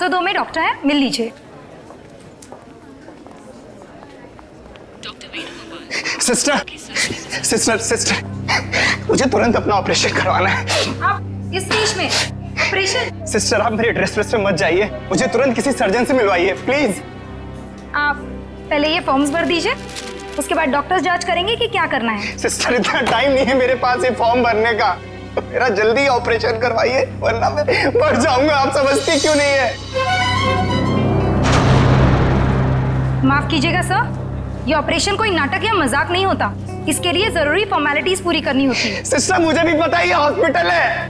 तो 2 में डॉक्टर है, मिल लीजिए। सिस्टर सिस्टर सिस्टर, मुझे तुरंत अपना ऑपरेशन करवाना है। आप इस बीच में ऑपरेशन? सिस्टर आप मेरी ड्रेस में मत जाइए, मुझे तुरंत किसी सर्जन से मिलवाइए प्लीज। आप पहले ये फॉर्म्स भर दीजिए, उसके बाद डॉक्टर्स जांच करेंगे कि क्या करना है। सिस्टर इतना टाइम नहीं है मेरे पास ये फॉर्म भरने का, मेरा जल्दी ऑपरेशन करवाइए वरना मैं मर जाऊंगा। आप समझती क्यों नहीं है? माफ कीजिएगा सर, ये ऑपरेशन कोई नाटक या मजाक नहीं होता, इसके लिए जरूरी फॉर्मेलिटीज पूरी करनी होती है। सिस्टर मुझे भी पता है ये हॉस्पिटल है,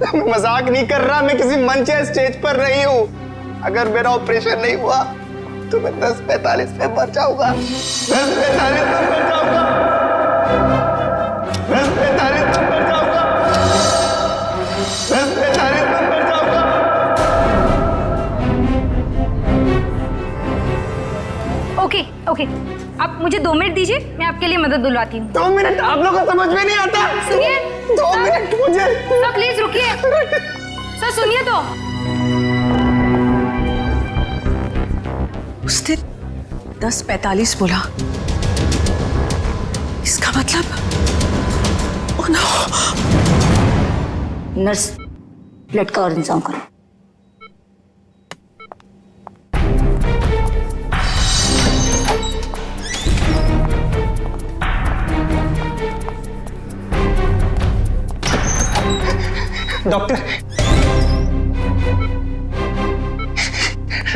मैं मजाक नहीं कर रहा, मैं किसी मंच या स्टेज पर नहीं हूँ। अगर मेरा ऑपरेशन नहीं हुआ तो मैं 10:45 पे मर जाऊंगा। 10:45 पे मर जाऊंगा। 10:45 पे मर जाऊंगा। 10:45 पे मर जाऊंगा। ओके ओके, आप मुझे 2 मिनट दीजिए, मैं आपके लिए मदद बुलवाती हूँ। 2 मिनट? आप लोगों को समझ में नहीं आता? सुनिए 2 मिनट मुझे। सर प्लीज रुकिए, सर सुनिए तो। उसने 10:45 बोला, इसका मतलब ओह नो। नर्स, ब्लड का और इंतजाम करो। डॉक्टर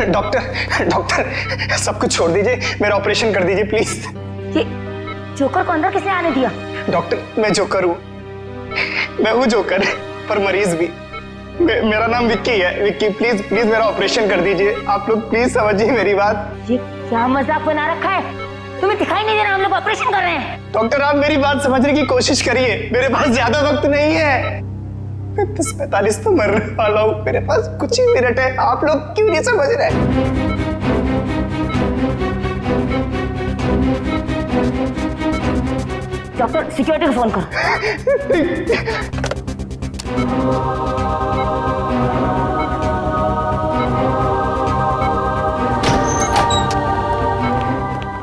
डॉक्टर डॉक्टर सब कुछ छोड़ दीजिए, मेरा ऑपरेशन कर दीजिए प्लीज। ये जोकर को अंदर किसने आने दिया? डॉक्टर मैं जोकर हूँ, मैं हूँ जोकर पर मरीज भी। मेरा नाम विक्की है। विक्की प्लीज प्लीज मेरा ऑपरेशन कर दीजिए, आप लोग प्लीज समझिए मेरी बात। ये क्या मजाक बना रखा है? तुम्हें दिखाई नहीं दे रहा हम लोग ऑपरेशन कर रहे हैं? डॉक्टर आप मेरी बात समझने की कोशिश करिए, मेरे पास ज्यादा वक्त नहीं है, 10:45 तो मरने वाला हूँ, मेरे पास कुछ ही मिनट है। आप लोग क्यों नहीं समझ रहे? डॉक्टर सिक्योरिटी को फोन करो।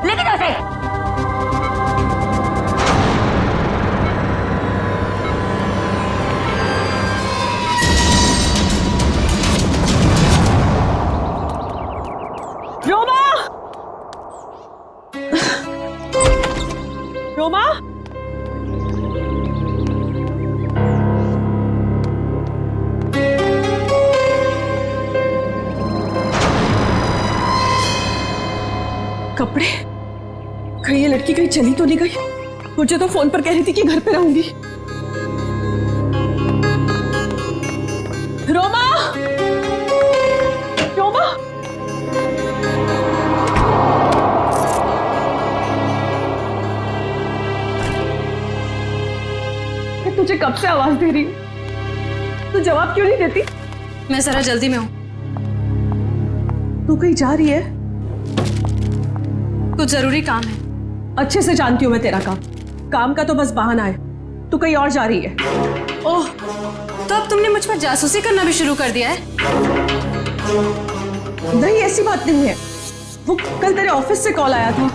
लेकिन ऐसे रोमा, रोमा, कपड़े कहीं ये लड़की कहीं चली तो नहीं गई? मुझे तो फोन पर कह रही थी कि घर पे रहूंगी। रोमा, रोमा, मैं तुझे कब से आवाज दे रही हूँ, तू जवाब क्यों नहीं देती? मैं जरा जल्दी में हूँ। तू कहीं जा रही है? कुछ जरूरी काम है। अच्छे से जानती हूँ मैं तेरा काम, काम का तो बस बहाना है। तू कहीं और जा रही है। ओह, तो अब तुमने मुझ पर जासूसी करना भी शुरू कर दिया है? नहीं ऐसी बात नहीं है, वो कल तेरे ऑफिस से कॉल आया था,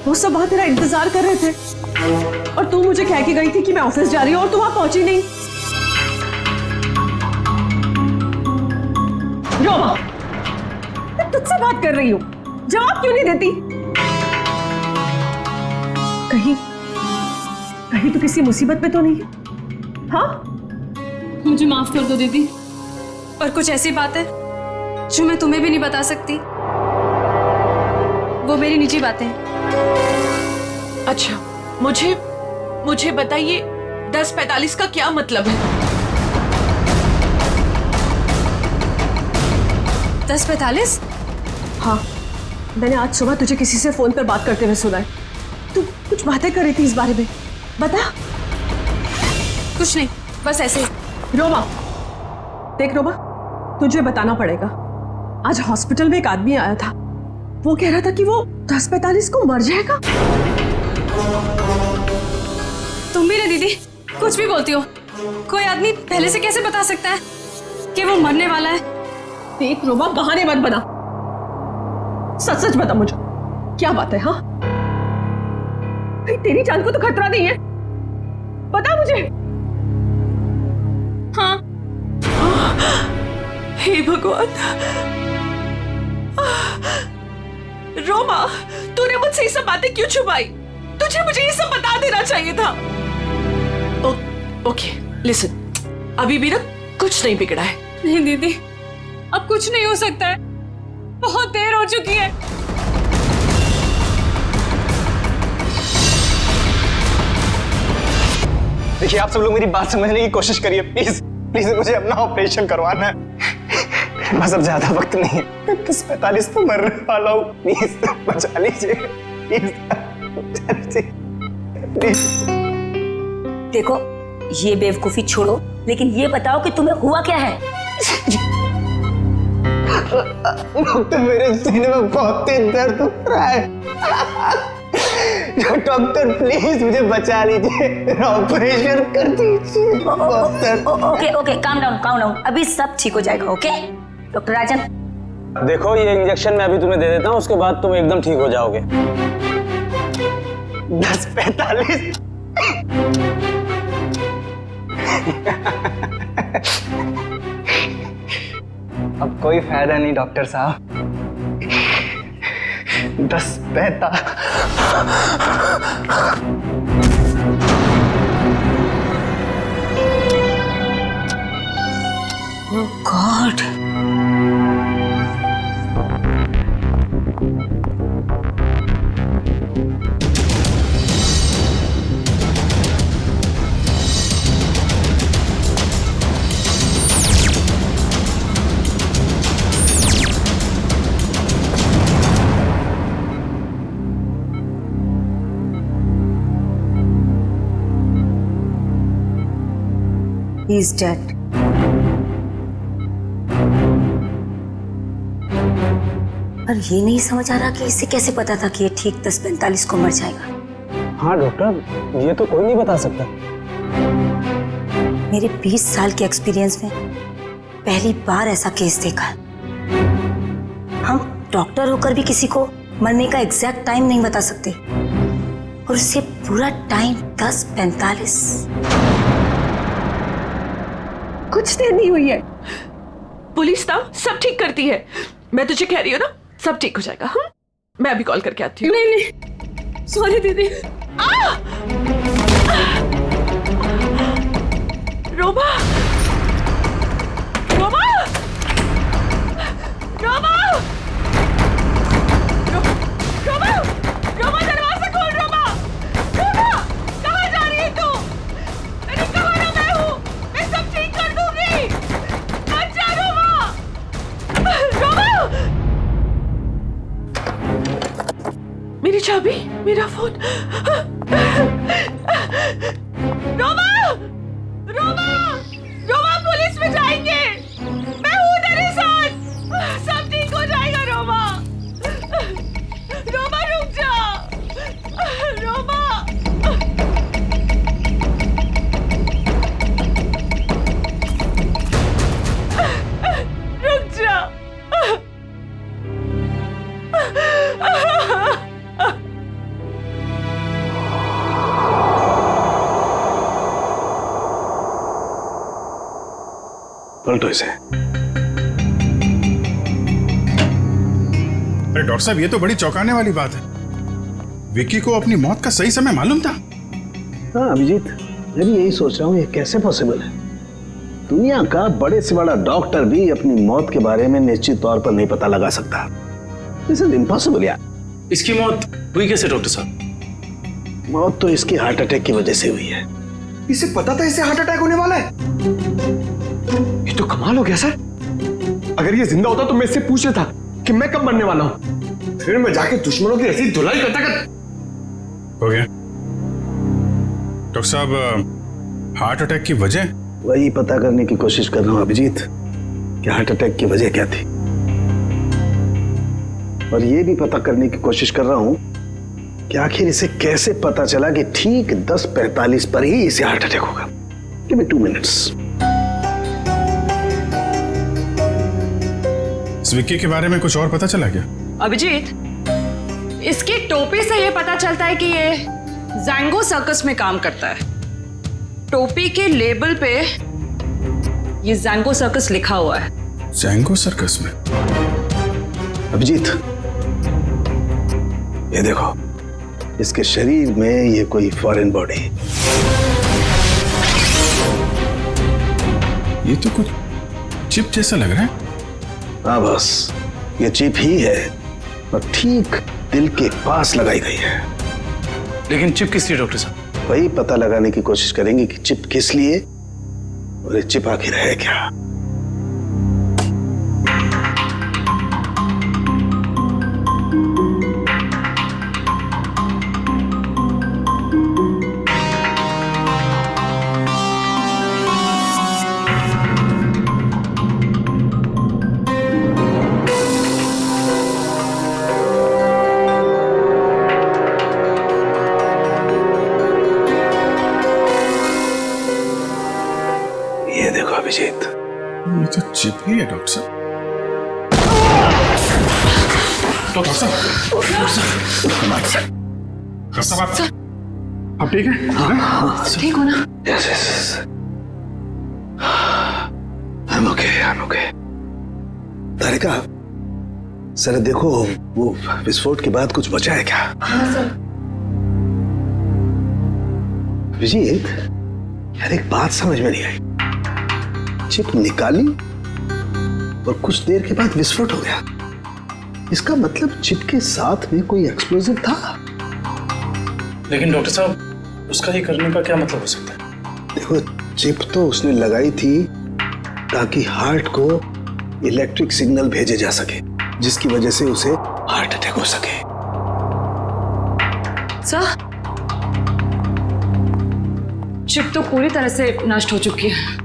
वो सब वहां तेरा इंतजार कर रहे थे और तू मुझे कह के गई थी कि मैं ऑफिस जा रही हूँ और तू वहां पहुंची नहीं। रोमा, मैं तुझसे बात कर रही हूँ, जवाब क्यों नहीं देती? कहीं कहीं तो किसी मुसीबत में तो नहीं है? हाँ, मुझे माफ कर दो दीदी, पर कुछ ऐसी बात है जो मैं तुम्हें भी नहीं बता सकती, वो मेरी निजी बातें हैं। अच्छा, मुझे बताइए 10:45 का क्या मतलब है? 10:45? हाँ, मैंने आज सुबह तुझे किसी से फोन पर बात करते हुए सुना है। तू कुछ बातें कर रही थी इस बारे में, बता। कुछ नहीं, बस ऐसे ही। रोमा, देख रोमा, तुझे बताना पड़ेगा। आज हॉस्पिटल में एक आदमी आया था, वो कह रहा था कि वो 10:45 को मर जाएगा। तुम भी ना दीदी, कुछ भी बोलती हो। कोई आदमी पहले से कैसे बता सकता है? कि वो मरने वाला है। देख रोमा, बहाने मत बना, सच सच बता मुझे, क्या बात है? हाँ, तेरी जान को तो खतरा नहीं है, बता मुझे। हाँ। हे भगवान, रोमा, तूने मुझसे ये सब बातें क्यों छुपाई? तुझे मुझे ये सब बता देना चाहिए था। ओके लिसन, अभी भी ना कुछ नहीं बिगड़ा है। नहीं दीदी, अब कुछ नहीं हो सकता है, बहुत देर हो चुकी है। देखिए, आप सब लोग मेरी बात समझने की कोशिश करिए, प्लीज प्लीज। मुझे अपना ऑपरेशन करवाना है, मेरे पास अब ज्यादा वक्त नहीं है। 10:45 तो मरने वाला हूँ, प्लीज बचा लीजिए, प्लीज बचा लीजिए, प्लीज। देखो, ये बेवकूफी छोड़ो, लेकिन ये बताओ कि तुम्हें हुआ क्या है? डॉक्टर, मेरे सीने में बहुत तेज दर्द हो रहा है। डॉक्टर प्लीज मुझे बचा लीजिए, ऑपरेशन कर दीजिए। Okay, calm down. अभी सब ठीक हो जाएगा, ओके? डॉक्टर राजन, देखो, ये इंजेक्शन मैं अभी तुम्हें दे देता हूँ, उसके बाद तुम एकदम ठीक हो जाओगे। 10:45। अब कोई फायदा नहीं डॉक्टर साहब। 10:45। ओह गॉड, he is dead. पर ये नहीं समझ आ रहा कि इसे कैसे पता था कि ये ठीक 10:45 को मर जाएगा। हाँ डॉक्टर, ये तो कोई नहीं बता सकता। मेरे 20 साल के एक्सपीरियंस में पहली बार ऐसा केस देखा है। हम डॉक्टर होकर भी किसी को मरने का एग्जैक्ट टाइम नहीं बता सकते, और उससे पूरा टाइम 10:45। कुछ देर नहीं हुई है, पुलिस ना सब ठीक करती है। मैं तुझे कह रही हूँ ना, सब ठीक हो जाएगा। हाँ, मैं अभी कॉल करके आती हूँ। नहीं, सॉरी दीदी। रोमा, रोमा, रोमा, रोमा, रोमा, दरवाजा खोल। रोमा, रोमा, कहाँ जा रही है तू? अरे कहाँ ना मैं हूँ, मैं सब ठीक कर दूंगी। अच्छा रोमा, रोमा, मेरी चाबी, मेरा फोन। रोमा, रोमा, रोमा, पुलिस में जाएंगे, मैं हूँ तेरे साथ, सब ठीक हो जाएगा। रोमा, रोमा रुक जा, रोमा। रुक जा। पलटो इसे। अरे डॉक्टर साहब, ये तो बड़ी चौंकाने वाली बात है। विक्की को अपनी मौत का सही समय मालूम था? हाँ अभिजीत, मैं भी यही सोच रहा हूँ, ये कैसे पॉसिबल है? दुनिया का बड़े से बड़ा डॉक्टर भी अपनी मौत के बारे में निश्चित तौर पर नहीं पता लगा सकता। दिस इज इम्पॉसिबल यार। इसकी मौत हुई कैसे डॉक्टर साहब? मौत तो इसकी हार्ट अटैक की वजह से हुई है। इसे पता था इसे हार्ट अटैक होने वाला है? ये तो कमाल हो गया सर। अगर ये जिंदा होता तो मैं इससे पूछ लेता कि मैं कब मरने वाला हूं, फिर मैं जाके दुश्मनों की ऐसी धुलाई करता हो गया। डॉक्टर साहब, हार्ट अटैक की वजह? वही पता करने की कोशिश कर रहा हूं अभिजीत कि हार्ट अटैक की वजह क्या थी, और ये भी पता करने की कोशिश कर रहा हूं कि आखिर इसे कैसे पता चला कि ठीक 10:45 पर ही इसे हार्ट अटैक होगा। Give me 2 minutes. इस विक्की के बारे में कुछ और पता चला क्या? अभिजीत, इसकी टोपी से ये पता चलता है कि ये जैंगो सर्कस में काम करता है। टोपी के लेबल पे ये जैंगो सर्कस लिखा हुआ है। जैंगो सर्कस में? अभिजीत, ये देखो, इसके शरीर में ये कोई फॉरेन बॉडी। ये तो कुछ चिप जैसा लग रहा है। हाँ बस, ये चिप ही है और ठीक दिल के पास लगाई गई है। लेकिन चिप किस लिए डॉक्टर साहब? वही पता लगाने की कोशिश करेंगे कि चिप किस लिए और ये चिप आखिर है क्या। ये देखो अभिजीत, ये तो चिप ही है डॉक्टर साहब। डॉक्टर साहब, आप ठीक है? ठीक हो ना? Yes yes, I am okay. Tarika, sir देखो, वो विस्फोट के बाद कुछ बचा है क्या? हाँ सर। अभिजीत, यार एक बात समझ में नहीं आई। चिप निकाली और कुछ देर के बाद विस्फोट हो गया। इसका मतलब चिप के साथ में कोई एक्सप्लोजिव था। लेकिन डॉक्टर साहब, उसका ये करने का क्या मतलब हो सकता है? देखो, चिप तो उसने लगाई थी ताकि हार्ट को इलेक्ट्रिक सिग्नल भेजे जा सके, जिसकी वजह से उसे हार्ट अटैक हो सके। सर, चिप तो पूरी तरह से नष्ट हो चुकी है।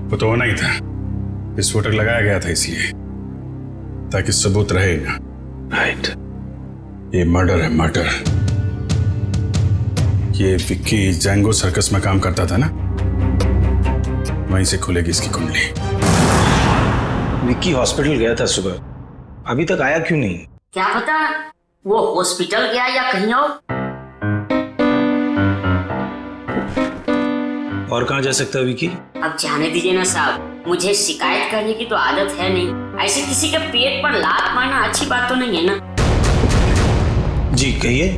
वो तो होना ही था। विस्फोटक लगाया गया था इसलिए, ताकि सबूत रहे ना। राइट। ये मर्डर है, मर्डर। ये विक्की जैंगो सर्कस में काम करता था ना, वहीं से खुलेगी इसकी कुंडली। विक्की हॉस्पिटल गया था सुबह, अभी तक आया क्यों नहीं? क्या पता वो हॉस्पिटल गया या कहीं और कहाँ जा सकता है विक्की? अब जाने दीजिए ना साहब, मुझे शिकायत करने की तो आदत है नहीं। ऐसे किसी के पेट पर लात मारना अच्छी बात तो नहीं है ना। जी कहिए।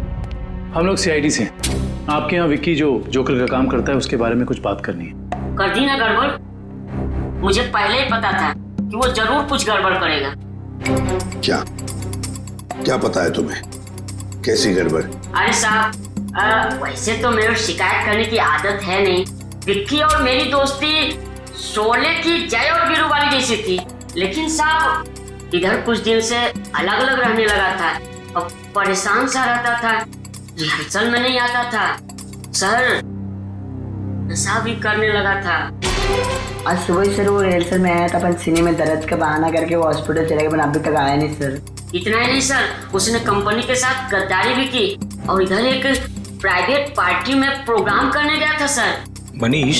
हम लोग सीआईडी से, आपके यहाँ विक्की जो जोकर का काम करता है उसके बारे में कुछ बात करनी है। कर दी ना गड़बड़? मुझे पहले ही पता था कि वो जरूर कुछ गड़बड़ करेगा। क्या पता है तुम्हें? कैसी गड़बड़? अरे साहब, वैसे तो मेरे शिकायत करने की आदत है नहीं। विक्की और मेरी दोस्ती शोले की जय और वीरू वाली जैसी थी, लेकिन साहब इधर कुछ दिन से अलग अलग रहने लगा था और परेशान सा रहता था, रिहर्सल में नहीं आता था सर, नशा भी करने लगा था। आज सुबह सर वो रिहर्सल में आया था, अपन सीने में दर्द का बहाना करके वो हॉस्पिटल चले गए, पर अभी तक आया नहीं सर। इतना ही नहीं सर, उसने कंपनी के साथ गद्दारी भी की और इधर एक प्राइवेट पार्टी में प्रोग्राम करने गया था सर। मनीष,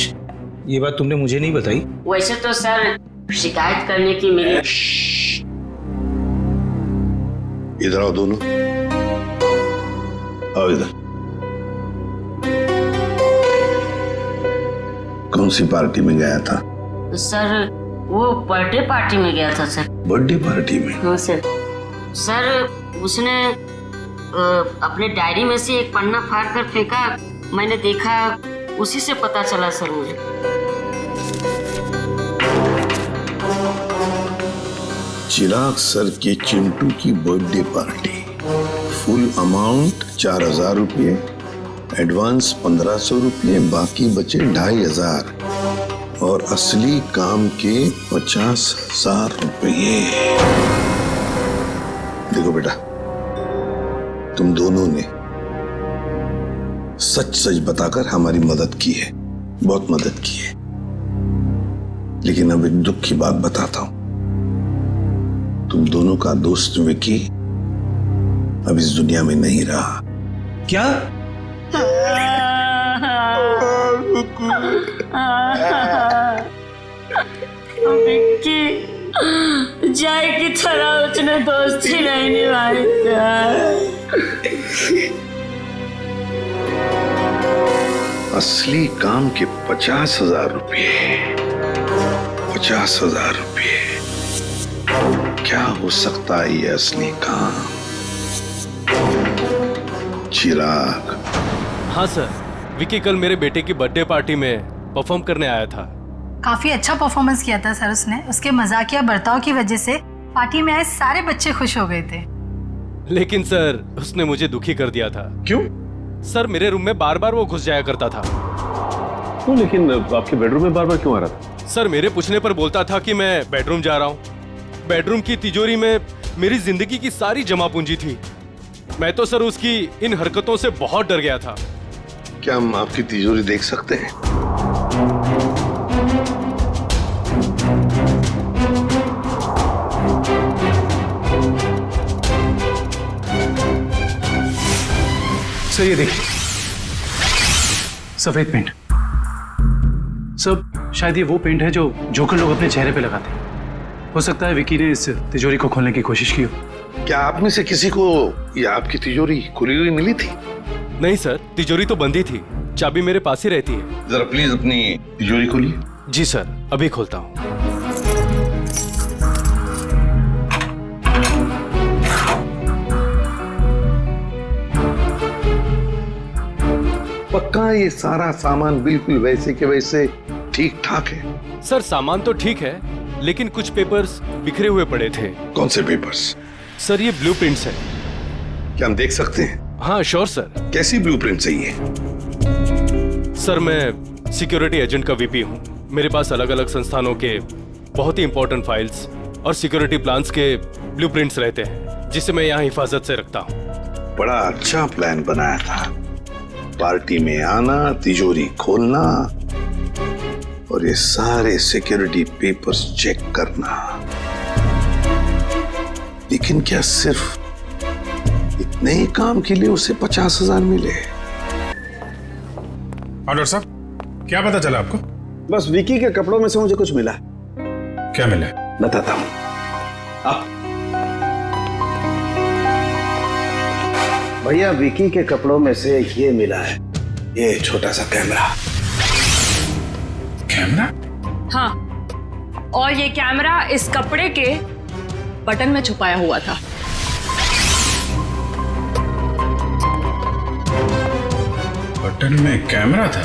ये बात तुमने मुझे नहीं बताई। वैसे तो सर शिकायत करने की मेरी। इधर आओ दोनों, आओ इधर। कौन सी पार्टी में गया था? सर वो बर्थडे पार्टी में गया था सर। बर्थडे पार्टी में? हाँ सर। सर उसने अपने डायरी में से एक पन्ना फाड़ कर फेंका, मैंने देखा, उसी से पता चला सर मुझे। चिराग सर के चिंटू की बर्थडे पार्टी, फुल अमाउंट 4000 रुपये, एडवांस 1500 रुपये, बाकी बचे 2500 और असली काम के 50,000 रुपये। देखो बेटा, तुम दोनों ने सच सच बताकर हमारी मदद की है, बहुत मदद की है। लेकिन अब एक दुख की बात बताता हूं, तुम दोनों का दोस्त विकी अब इस दुनिया में नहीं रहा। क्या? विक्की जय की तरह उसने दोस्ती नहीं निभाई असली काम के 50,000 रुपये, 50,000 रुपये, क्या हो सकता है ये असली काम? चिराग। हाँ सर, विकी कल मेरे बेटे की बर्थडे पार्टी में परफॉर्म करने आया था। काफी अच्छा परफॉर्मेंस किया था सर उसने। उसके मजाकिया बर्ताव की वजह से पार्टी में आए सारे बच्चे खुश हो गए थे। लेकिन सर उसने मुझे दुखी कर दिया था। क्यों? सर मेरे रूम में बार बार वो घुस जाया करता था। तो लेकिन आपके बेडरूम में बार बार क्यों आ रहा था? सर मेरे पूछने पर बोलता था कि मैं बेडरूम जा रहा हूँ। बेडरूम की तिजोरी में मेरी जिंदगी की सारी जमा पूंजी थी। मैं तो सर उसकी इन हरकतों से बहुत डर गया था। क्या हम आपकी तिजोरी देख सकते हैं? सर ये देखिए, सफेद पेंट। सर शायद ये वो पेंट है जो जोकर लोग अपने चेहरे पे लगाते हैं। हो सकता है विकी ने इस तिजोरी को खोलने की कोशिश की हो। क्या आप में से किसी को या आपकी तिजोरी खुली हुई मिली थी? नहीं सर, तिजोरी तो बंदी थी। चाबी मेरे पास ही रहती है। जरा प्लीज अपनी तिजोरी खोलिए। जी सर, अभी खोलता हूँ। पक्का ये सारा सामान बिल्कुल वैसे के वैसे ठीक ठाक है? सर सामान तो ठीक है, लेकिन कुछ पेपर्स बिखरे हुए पड़े थे। कौन से पेपर्स? सर ये ब्लूप्रिंट्स है। क्या हम देख सकते हैं? हाँ श्योर सर। कैसी ब्लूप्रिंट्स है ये? सर मैं सिक्योरिटी एजेंट का वीपी हूँ। मेरे पास अलग अलग संस्थानों के बहुत ही इंपॉर्टेंट फाइल्स और सिक्योरिटी प्लान्स के ब्लूप्रिंट्स रहते हैं, जिसे मैं यहाँ हिफाजत से रखता हूँ। बड़ा अच्छा प्लान बनाया था। पार्टी में आना, तिजोरी खोलना और ये सारे सिक्योरिटी पेपर्स चेक करना। लेकिन क्या सिर्फ इतने ही काम के लिए उसे 50,000 मिले? डॉक्टर साहब, क्या पता चला आपको? बस विकी के कपड़ों में से मुझे कुछ मिला। क्या मिला? बताता हूं। भैया, विकी के कपड़ों में से ये मिला है, ये छोटा सा कैमरा। कैमरा? हाँ, और ये कैमरा इस कपड़े के बटन में छुपाया हुआ था। बटन में कैमरा था?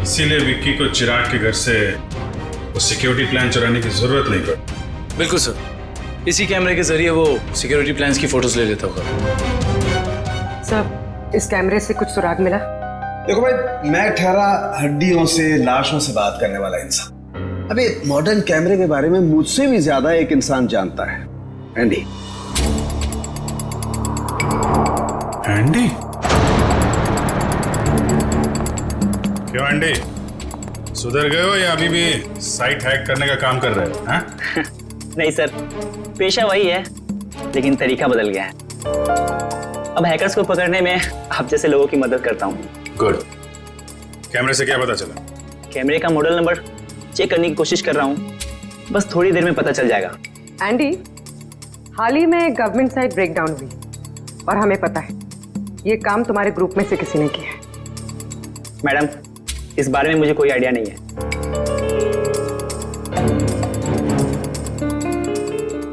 इसीलिए विक्की को चिराग के घर से वो सिक्योरिटी प्लान चुराने की जरूरत नहीं पड़ी। बिल्कुल सर, इसी कैमरे के जरिए वो सिक्योरिटी प्लान्स की फोटोज ले लेता होगा। सर, इस कैमरे से कुछ सुराग मिला? देखो भाई, मैं ठहरा हड्डियों से, लाशों से बात करने वाला इंसान। अबे मॉडर्न कैमरे के बारे में मुझसे भी ज्यादा एक इंसान जानता है, एंडी। एंडी? क्यों एंडी, सुधर गए हो या अभी भी साइट हैक करने का काम कर रहे हो? हाँ? नहीं सर, पेशा वही है, लेकिन तरीका बदल गया है। अब हैकर्स को पकड़ने में आप जैसे लोगों की मदद करता हूँ। गुड। कैमरे से क्या पता चला? कैमरे का मॉडल नंबर चेक करने की कोशिश कर रहा हूँ, बस थोड़ी देर में पता चल जाएगा। एंडी, हाल ही में गवर्नमेंट साइट ब्रेकडाउन हुई और हमें पता है ये काम तुम्हारे ग्रुप में से किसी ने किया है। मैडम, इस बारे में मुझे कोई आइडिया नहीं है।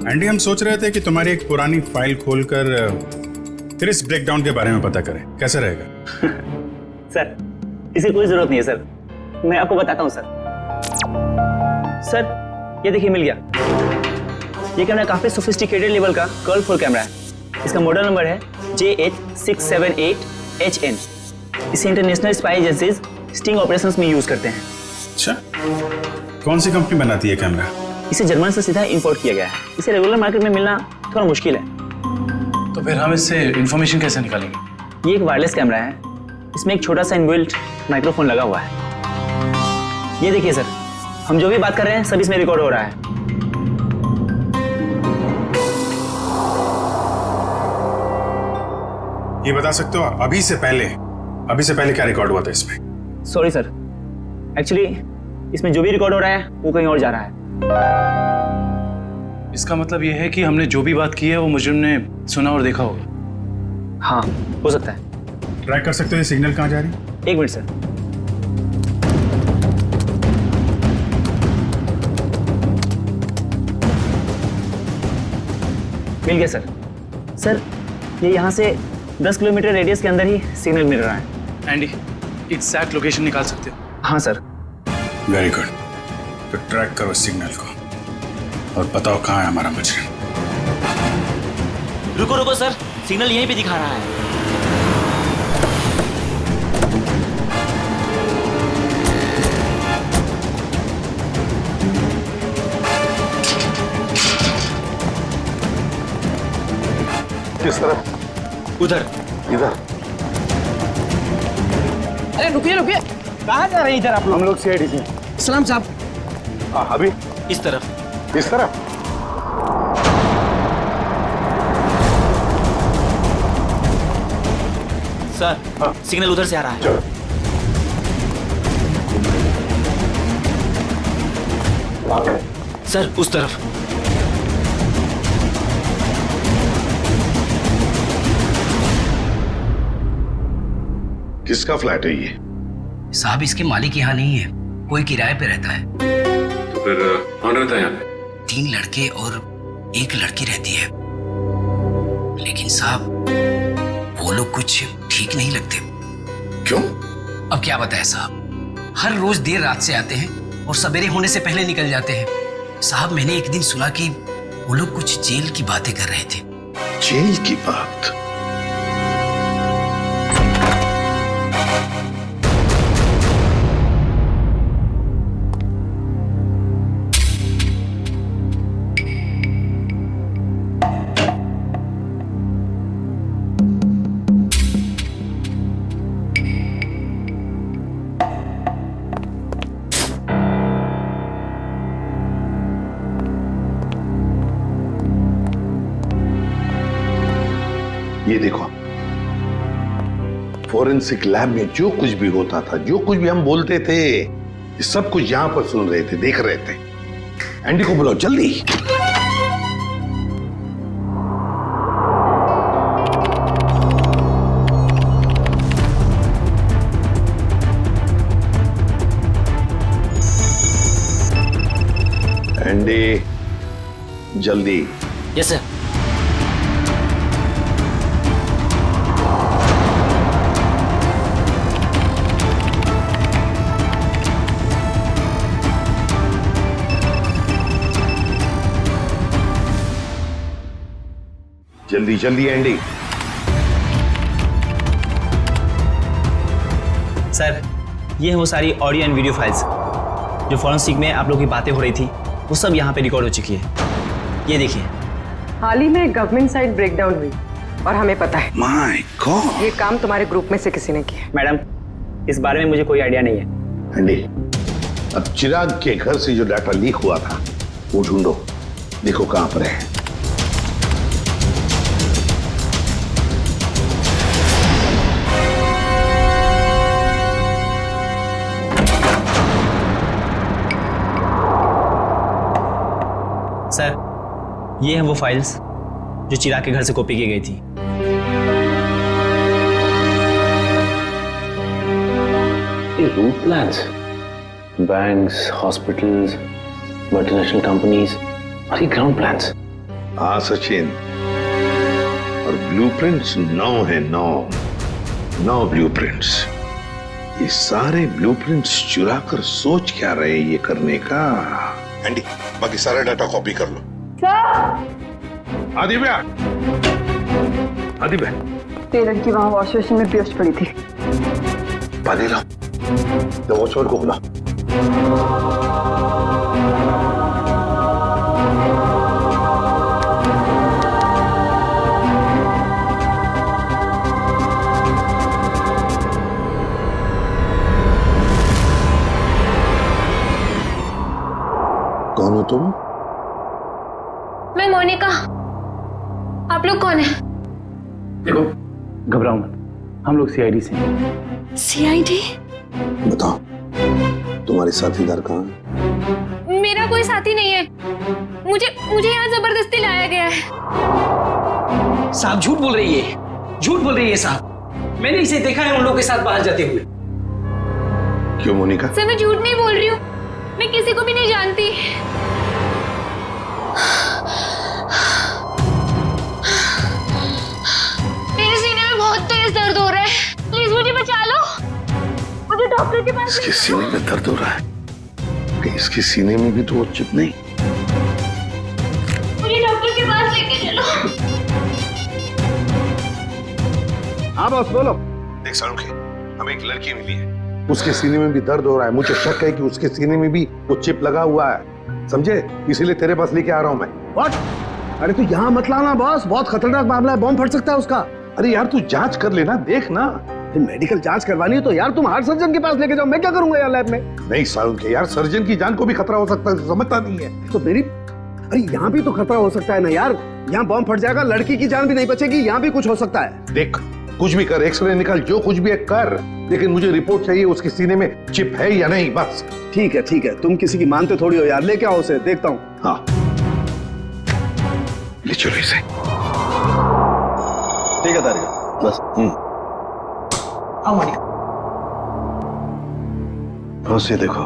एंडी, हम सोच रहे थे कि तुम्हारी एक पुरानी फाइल खोलकर फिर इस ब्रेकडाउन के बारे में पता करें, कैसा रहेगा? सर, इसकी कोई जरूरत नहीं है सर, मैं आपको बताता हूँ सर। सर, ये देखिए, मिल गया। ये कैमरा काफी सोफिस्टिकेटेड लेवल का कर्व कैमरा है। इसका मॉडल नंबर है JH678HN। इसे international spy agencies sting operations में यूज करते हैं। अच्छा, कौन सी कंपनी बनाती है कैमरा? इसे जर्मन से सीधा इंपोर्ट किया गया है। इसे रेगुलर मार्केट में मिलना थोड़ा मुश्किल है। तो फिर हम इससे इंफॉर्मेशन कैसे निकालेंगे? ये एक वायरलेस कैमरा है, इसमें एक छोटा सा इनबिल्ट माइक्रोफोन लगा हुआ है। ये देखिए सर, हम जो भी बात कर रहे हैं सब इसमें रिकॉर्ड हो रहा है। ये बता सकते हो अभी से पहले क्या रिकॉर्ड हुआ था इसमें? सॉरी सर, एक्चुअली इसमें जो भी रिकॉर्ड हो रहा है वो कहीं और जा रहा है। इसका मतलब यह है कि हमने जो भी बात की है वो मुजरिम ने सुना और देखा होगा। हाँ, हो सकता है। ट्रैक कर सकते हो ये सिग्नल कहाँ जा रही है? 1 मिनट सर। मिल गया सर। सर, ये यहाँ से 10 किलोमीटर रेडियस के अंदर ही सिग्नल मिल रहा है। एंडी, एग्जैक्ट लोकेशन निकाल सकते हो? हाँ सर। Very good. तो ट्रैक करो सिग्नल को और बताओ कहाँ है हमारा मुजरिम। रुको रुको सर, सिग्नल यहीं पे दिखा रहा है। किस तरफ? उधर। इधर? अरे रुकिए रुकिए, कहाँ जा रहे हैं इधर आप लोग? हम लोग सीआईडी से। सलाम साहब। हाँ, अभी इस तरफ। इस तरफ? सर, हाँ। सिग्नल उधर से आ रहा है। चलो। सर, उस तरफ। किसका फ्लैट है ये? साहब, इसके मालिक यहाँ नहीं है, कोई किराए पे रहता है। तो फिर कौन रहता है यहाँ पे? 3 लड़के और 1 लड़की रहती है। लेकिन साहब, वो लोग कुछ ठीक नहीं लगते। क्यों? अब क्या बताएं साहब, हर रोज देर रात से आते हैं और सवेरे होने से पहले निकल जाते हैं। साहब, मैंने एक दिन सुना कि वो लोग कुछ जेल की बातें कर रहे थे। जेल की बात? ये देखो, फोरेंसिक लैब में जो कुछ भी होता था, जो कुछ भी हम बोलते थे, ये सब कुछ यहां पर सुन रहे थे, देख रहे थे। एंडी को बुलाओ जल्दी। एंडी, जल्दी। Yes sir. जल्दी जल्दी एंडी। सर, ये है वो सारी ऑडियो एंड वीडियो फाइल्स जो फॉरेंसिक में आप लोगों की बातें हो रही थी, वो सब यहाँ पे रिकॉर्ड हो चुकी है। ये देखिए। हाल ही में गवर्नमेंट साइड ब्रेकडाउन हुई और हमें पता है। My God! ये काम तुम्हारे ग्रुप में से किसी ने किया। मैडम, इस बारे में मुझे कोई आइडिया नहीं है। एंडी, अब चिराग के घर से जो डाटा लीक हुआ था वो ढूंढो, देखो कहां पर है। सर, ये हैं वो फाइल्स जो चिराग के घर से कॉपी की गई थी। ये route plans, banks, hospitals, multinational companies और ये ग्राउंड प्लान्स। हाँ सचिन, और ब्लूप्रिंट्स 9 है, 9 ब्लूप्रिंट्स। ये सारे ब्लूप्रिंट्स चुरा कर सोच क्या रहे ये करने का? एंडी, बाकी सारा डाटा कॉपी कर लो। आदिव्या, आदिव्या, टेलर की वहां वॉश बेसिन में पेस्ट पड़ी थी। पानी लाओ, तो वॉचमैन को बुला। कौन हो तुम? मैं मोनिका। आप लोग कौन है? देखो, घबराओ मत, हम लोग सीआईडी से हैं। सीआईडी? बताओ, तुम्हारे साथीदार कहाँ हैं? मेरा कोई साथी नहीं है। मुझे यहाँ जबरदस्ती लाया गया है। साहब झूठ बोल रही है, झूठ बोल रही है साहब। मैंने इसे देखा है उन लोगों के साथ बाहर जाते हुए। क्यों मोनिका? सर मैं झूठ नहीं बोल रही हूँ, मैं किसी को भी नहीं जानती। मेरे सीने में बहुत तेज दर्द हो रहा है, प्लीज मुझे बचा लो। मुझे डॉक्टर के पास इसके सीने में दर्द हो रहा है? कहीं इसके सीने में भी तो वो चिप नहीं? मुझे डॉक्टर के पास लेके चलो। हाँ बॉस बोलो। देख सारुखे, हमें एक लड़की मिली है, उसके सीने में भी दर्द हो रहा है। मुझे शक है कि उसके सीने में भी वो चिप लगा हुआ है, समझे? इसीलिए तेरे पास लेके आ रहा हूं मैं। व्हाट? अरे तू यहाँ मत लाना बॉस, बहुत खतरनाक मामला है, बॉम्ब फट सकता है उसका। अरे यार तू जांच कर लेना, देख ना। मेडिकल जांच करवानी है तो यार तुम हार्ट सर्जन के पास लेके जाओ, मैं क्या करूंगा यार लैब में? नहीं सारुखे यार, सर्जन की जान को भी खतरा हो सकता है, समझता नहीं है तो मेरी। अरे यहाँ भी तो खतरा हो सकता है ना यार, यहाँ बॉम्ब फट जाएगा, लड़की की जान भी नहीं बचेगी, यहाँ भी कुछ हो सकता है। देख कुछ भी कर, एक्सरे निकाल, जो कुछ भी है कर, लेकिन मुझे रिपोर्ट चाहिए उसके सीने में चिप है या नहीं, बस। ठीक है, तुम किसी की मानते थोड़ी हो यार, लेके आओ उसे, देखता हूँ। हाँ ले चलो इसे। ठीक है तारिका, बस। बस ये देखो,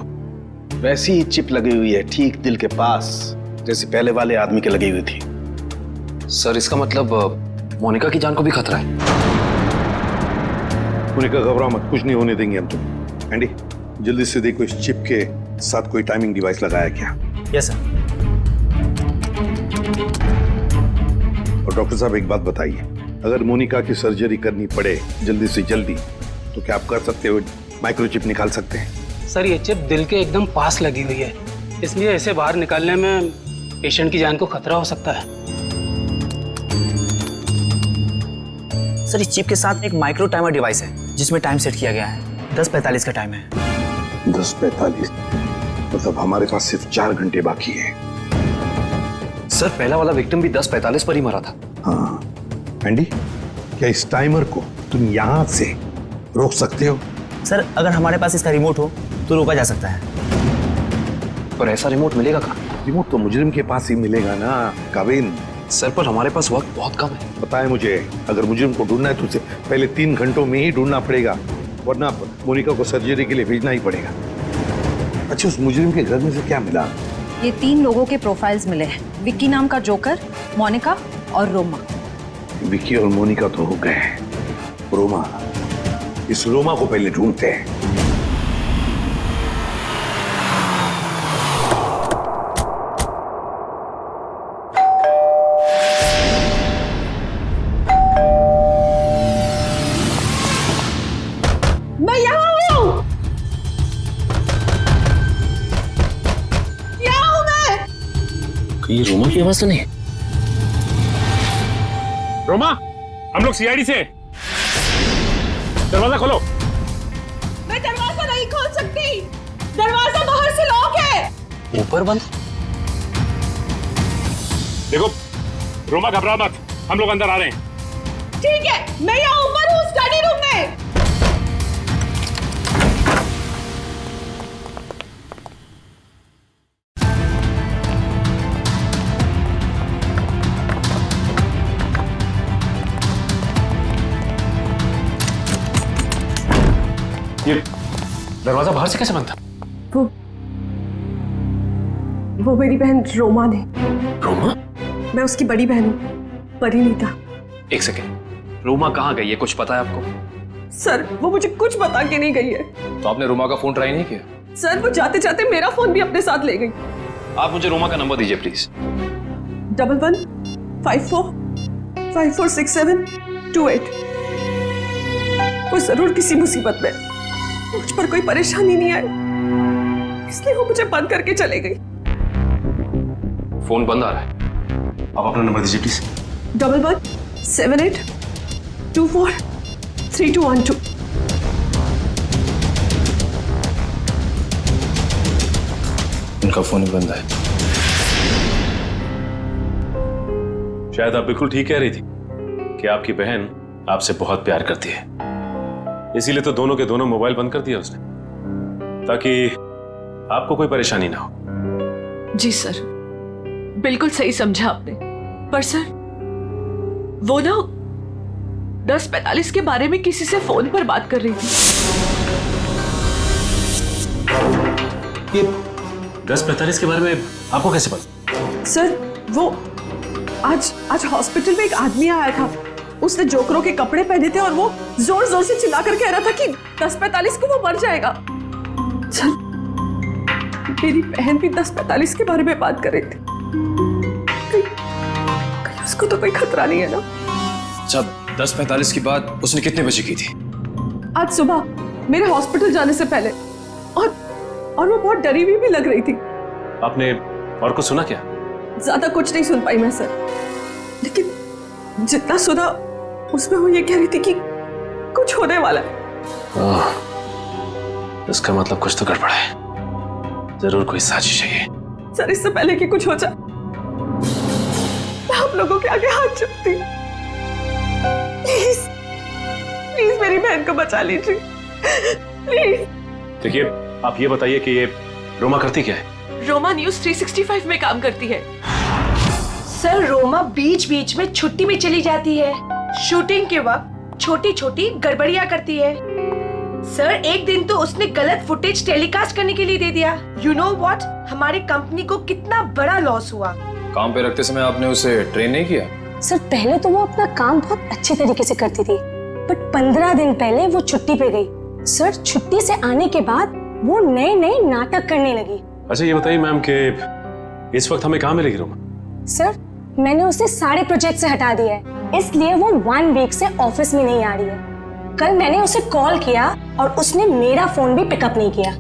वैसी ही चिप लगी हुई है ठीक दिल के पास, जैसे पहले वाले आदमी के लगी हुई थी। सर इसका मतलब मोनिका की जान को भी खतरा है? मोनिका घबराओ मत, कुछ नहीं होने देंगे हम तुम। एंडी जल्दी से देखो इस चिप के साथ कोई टाइमिंग डिवाइस लगाया क्या? Yes sir. और डॉक्टर साहब एक बात बताइए, अगर मोनिका की सर्जरी करनी पड़े जल्दी से जल्दी तो क्या आप कर सकते हो? माइक्रोचिप निकाल सकते हैं? सर ये चिप दिल के एकदम पास लगी हुई है, इसलिए इसे बाहर निकालने में पेशेंट की जान को खतरा हो सकता है। सर इस चिप के साथ एक माइक्रो टाइमर डिवाइस है जिसमें टाइम सेट किया गया है। 10:45 का टाइम है। 10:45 मतलब हमारे पास सिर्फ 4 घंटे बाकी है। सर पहला वाला विक्टिम भी 10:45 पर ही मरा था। हाँ एंडी, क्या इस टाइमर को तुम यहाँ से रोक सकते हो? सर अगर हमारे पास इसका रिमोट हो तो रोका जा सकता है। पर ऐसा रिमोट मिलेगा कहाँ? रिमोट तो मुजरिम के पास ही मिलेगा ना काविन। सर पर हमारे पास वक्त बहुत कम है। पता है मुझे, अगर मुजरिम को ढूंढना है तो उसे पहले 3 घंटों में ही ढूंढना पड़ेगा, वरना मोनिका को सर्जरी के लिए भेजना ही पड़ेगा। अच्छा उस मुजरिम के घर में से क्या मिला? ये 3 लोगों के प्रोफाइल्स मिले हैं, विक्की नाम का जोकर, मोनिका और रोमा। विक्की और मोनिका तो हो गए, रोमा, इस रोमा को पहले ढूंढते हैं। मैं यहाँ हूँ, यहाँ हूँ मैं। ये रोमा की आवाज तो नहीं? रोमा, हम लोग सीआईडी से, दरवाजा खोलो। मैं दरवाजा नहीं खोल सकती, दरवाजा बाहर से लॉक है। ऊपर बंद? देखो रोमा घबरा मत, हम लोग अंदर आ रहे हैं। ठीक है, मैं यहाँ ऊपर हूँ स्टडी रूम में। ये दरवाजा बाहर से कैसे बंद था? वो मेरी बहन रोमा ने। रोमा? मैं उसकी बड़ी बहन हूँ, परिणीता। एक सेकेंड, रोमा कहाँ गई है, कुछ पता है आपको? सर वो मुझे कुछ बता के नहीं गई है। तो आपने रोमा का फोन ट्राई नहीं किया? सर वो जाते जाते मेरा फोन भी अपने साथ ले गई। आप मुझे रोमा का नंबर दीजिए प्लीज। 1154546728। वो जरूर किसी मुसीबत में, मुझ पर कोई परेशानी नहीं आई, इसलिए वो मुझे बंद करके चले गई। फोन बंद आ रहा है, आप अपना नंबर दीजिए प्लीज। 1178243212। उनका फोन ही बंद है। शायद आप बिल्कुल ठीक कह रही थी कि आपकी बहन आपसे बहुत प्यार करती है, इसीलिए तो दोनों के दोनों मोबाइल बंद कर दिया उसने, ताकि आपको कोई परेशानी ना हो। जी सर, बिल्कुल सही समझा आपने, पर सर वो ना 10:45 के बारे में किसी से फोन पर बात कर रही थी। ये 10:45 के बारे में आपको कैसे पता? सर वो आज हॉस्पिटल में एक आदमी आया था, उसने जोकरों के कपड़े पहने थे और वो जोर जोर से चिल्ला कर कह रहा था कि 10:45 को वो मर जाएगा। सर मेरी बहन भी 10:45 के बारे में बात कर रही थी। कहीं उसको तो कोई खतरा नहीं है ना? जब 10:45 की बात उसने कितने बजे की थी? आज सुबह मेरे हॉस्पिटल जाने से पहले, और वो बहुत डरी हुई भी लग रही थी। आपने और कुछ सुना क्या? ज्यादा कुछ नहीं सुन पाई मैं सर, लेकिन जितना सुना उसमें वो ये कह रही थी कि कुछ होने वाला है। इसका मतलब कुछ तो गड़बड़ है, जरूर कोई साजिश है ये। सर इससे पहले कि कुछ हो जाए मैं आप लोगों के आगे हाथ जोड़ती हूँ, प्लीज प्लीज मेरी बहन को बचा लीजिए प्लीज। देखिए आप ये बताइए कि ये रोमा करती क्या है? रोमा न्यूज 365 में काम करती है। सर रोमा बीच बीच में छुट्टी में चली जाती है, शूटिंग के वक्त छोटी छोटी गड़बड़ियां करती है। सर एक दिन तो उसने गलत फुटेज टेलीकास्ट करने के लिए दे दिया। यू नो व्हाट, हमारी कंपनी को कितना बड़ा लॉस हुआ। काम पे रखते समय आपने उसे ट्रेन नहीं किया? सर पहले तो वो अपना काम बहुत अच्छे तरीके से करती थी, बट 15 दिन पहले वो छुट्टी पे गई। सर छुट्टी से आने के बाद वो नए नए नाटक करने लगी। अच्छा ये बताइए मैम कि इस वक्त हमें कहाँ मिलेगी रोमा? सर मैंने उसे सारे प्रोजेक्ट से हटा दिया है, इसलिए वो 1 वीक से ऑफिस में नहीं आ रही है। कल मैंने उसे कॉल किया और उसने मेरा फोन भी पिकअप नहीं किया।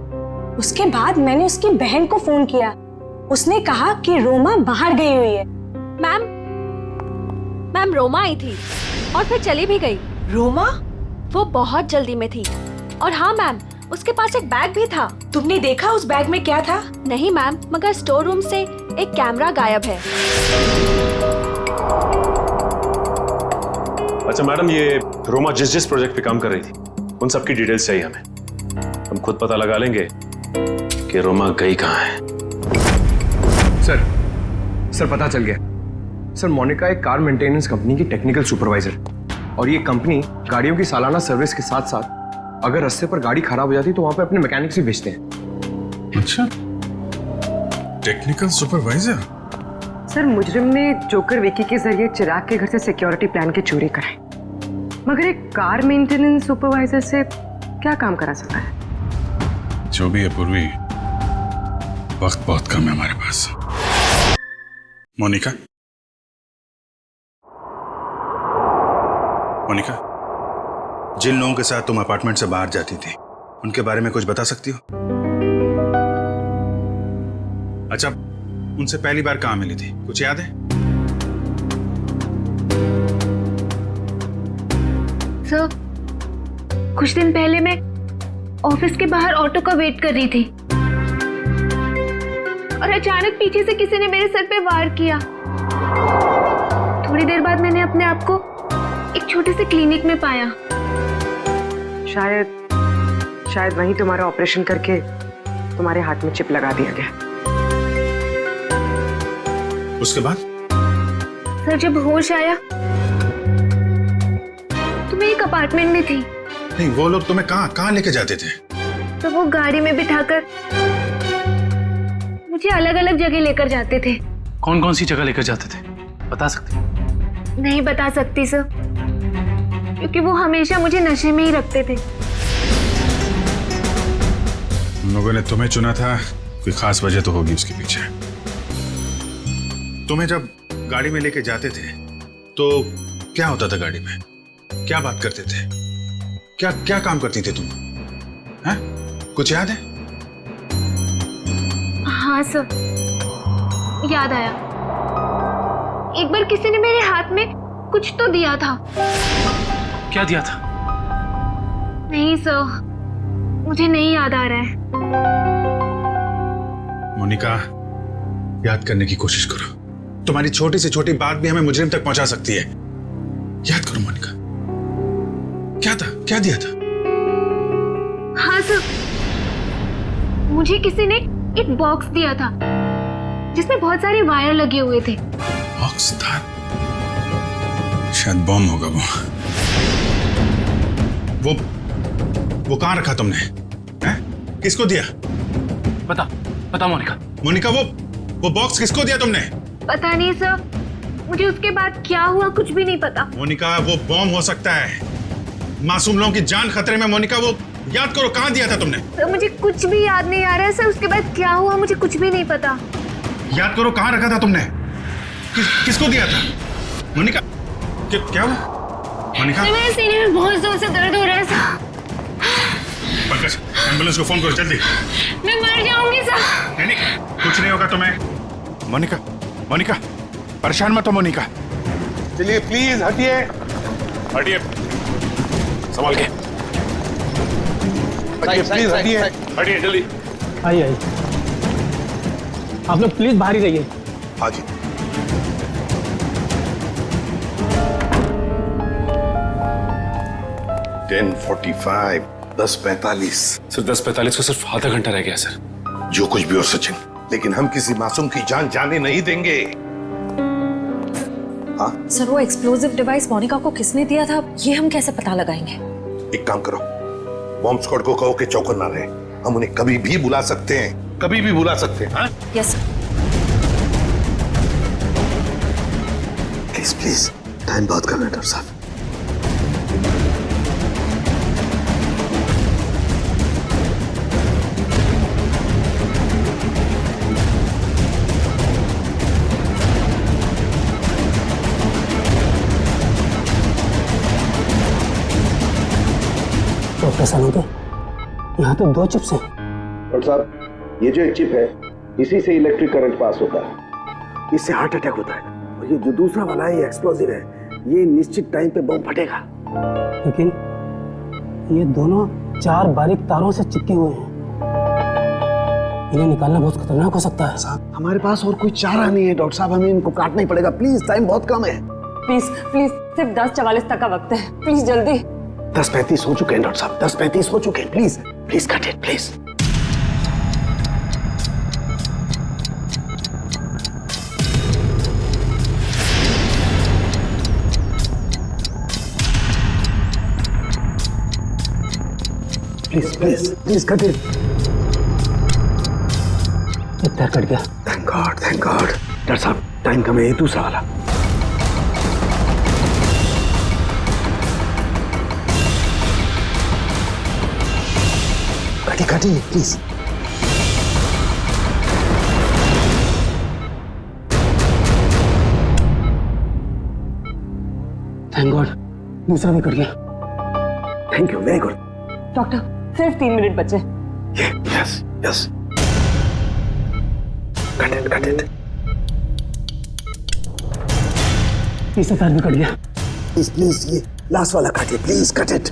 उसके बाद मैंने उसकी बहन को फोन किया, उसने कहा कि रोमा बाहर गई हुई है। मैम रोमा आई थी और फिर चली भी गई। रोमा? वो बहुत जल्दी में थी। और हाँ मैम, उसके पास एक बैग भी था। तुमने देखा उस बैग में क्या था? नहीं मैम, मगर स्टोर रूम से एक कैमरा गायब है। अच्छा मैडम, ये रोमा जिस प्रोजेक्ट पे काम कर रही थी उन सबकी डिटेल्स चाहिए हमें। हम खुद पता लगा लेंगे कि रोमा गई कहाँ है। सर पता चल गया। सर मोनिका एक कार मेंटेनेंस कंपनी की टेक्निकल सुपरवाइजर, और ये कंपनी गाड़ियों की सालाना सर्विस के साथ साथ अगर रास्ते पर गाड़ी खराब हो जाती तो वहां पे अपने मैकेनिक्स भी भेजते हैं। अच्छा, टेक्निकल सुपरवाइजर। सर मुजरिम ने जोकर विकी के जरिए चिराग के घर से सिक्योरिटी प्लान की चोरी कराई, मगर एक कार मेंटेनेंस सुपरवाइजर से क्या काम करा सकता है? जो भी है पूर्वी, वक्त बहुत कम है हमारे पास। मोनिका, जिन लोगों के साथ तुम अपार्टमेंट से बाहर जाती थी उनके बारे में कुछ बता सकती हो? अच्छा, उनसे पहली बार कहाँ मिली थी, कुछ याद है? सर कुछ दिन पहले मैं ऑफिस के बाहर ऑटो का वेट कर रही थी और अचानक पीछे से किसी ने मेरे सर पे वार किया। थोड़ी देर बाद मैंने अपने आप को एक छोटे से क्लिनिक में पाया। शायद वहीं तुम्हारा ऑपरेशन करके तुम्हारे हाथ में चिप लगा दिया गया। उसके बाद? सर जब होश आया तो मैं एक अपार्टमेंट में थी। नहीं, वो लोग तुम्हें कहाँ लेके जाते थे? तो वो गाड़ी में बिठाकर मुझे अलग अलग जगह लेकर जाते थे। कौन कौन सी जगह लेकर जाते थे, बता सकते? नहीं बता सकती सर, क्योंकि वो हमेशा मुझे नशे में ही रखते थे। उन लोगों ने तुम्हें चुना था, कोई खास वजह तो होगी उसके पीछे। तुम्हें जब गाड़ी में लेके जाते थे तो क्या होता था गाड़ी में? क्या बात करते थे? क्या काम करती थी तुम? हैं? कुछ याद है? हाँ सर, याद आया। एक बार किसी ने मेरे हाथ में कुछ तो दिया था। क्या दिया था? नहीं सर, मुझे नहीं याद आ रहा है। मोनिका, याद करने की कोशिश करो। तुम्हारी छोटी से छोटी बात भी हमें मुजरिम तक पहुंचा सकती है। याद करो मोनिका, क्या दिया था? हाँ सर, मुझे किसी ने एक बॉक्स दिया था जिसमें बहुत सारे वायर लगे हुए थे। बॉक्स था, शायद बॉम्ब होगा वो कहाँ रखा तुमने? हैं? किसको दिया? पता मोनिका। मोनिका, वो बॉक्स किसको दिया तुमने? पता नहीं सर, मुझे उसके बाद क्या हुआ कुछ भी नहीं पता। मोनिका, वो बॉम्ब हो सकता है, मासूम लोगों की जान खतरे में। मोनिका, वो याद करो कहाँ दिया था तुमने? सर मुझे कुछ भी याद नहीं आ रहा है सर, उसके बाद क्या हुआ मुझे कुछ भी नहीं पता। याद करो कहाँ रखा था तुमने? किसको दिया था? मोनिका, क्या हुआ? मोनिका, मेरे सीने में बहुत जोर से दर्द हो रहा है सर। पंकज, एम्बुलेंस को फोन करो जल्दी। मैं मर जाऊंगी सर। नहीं, कुछ नहीं होगा तुम्हें। मोनिका, परेशान मत हो मोनिका। चलिए प्लीज हटिए। संभाल के। प्लीज हटिए जल्दी। आइए आप लोग प्लीज बाहर ही रहिए। हाँ जी। $10:45, 10:45। सर 10:45 को सिर्फ आधा घंटा रह गया सर। जो कुछ भी हो सचिन, लेकिन हम किसी मासूम की जान जाने नहीं देंगे। हाँ? सर वो एक्सप्लोजिव डिवाइस मोनिका को किसने दिया था, ये हम कैसे पता लगाएंगे? एक काम करो, बॉम्ब स्क्वाड को कहो कि चौकन ना रहे। हम उन्हें कभी भी बुला सकते हैं, कभी भी बुला सकते हैं। हाँ? Yes sir. प्लीज टाइम बहुत कम है डॉक्टर साहब। डॉक्टर सालुंके, यहाँ तो 2 चिप्स हैं। डॉक्टर साहब, ये जो एक चिप है, इसी से इलेक्ट्रिक करंट पास होता है, इससे हार्ट अटैक होता है। और ये जो दूसरा वाला है, ये एक्सप्लोजिव है, ये निश्चित टाइम पे बम फटेगा। लेकिन ये दोनों 4 बारीक तारों से चिपके हुए हैं, इन्हें निकालना बहुत खतरनाक हो सकता है। साहब, हमारे पास और कोई चारा नहीं है डॉक्टर साहब, हमें इनको काटना ही पड़ेगा। प्लीज, टाइम बहुत कम है। प्लीज सिर्फ 10:44 तक का वक्त है, प्लीज जल्दी। 10:35 हो चुके हैं डॉक्टर साहब, 10:35 हो चुके हैं। Please cut it please. Please cut it. एक पैर कट गया। Thank God. डॉक्टर साहब, टाइम कम है, ये दूसरा वाला। काटिए प्लीज। थैंक गॉड, दूसरा भी कट गया। Thank you, very good. Doctor, सिर्फ 3 मिनट बचे। यस। Cut it. तीसरा पैर भी कट गया। प्लीज ये लास्ट वाला काटिए, please cut it.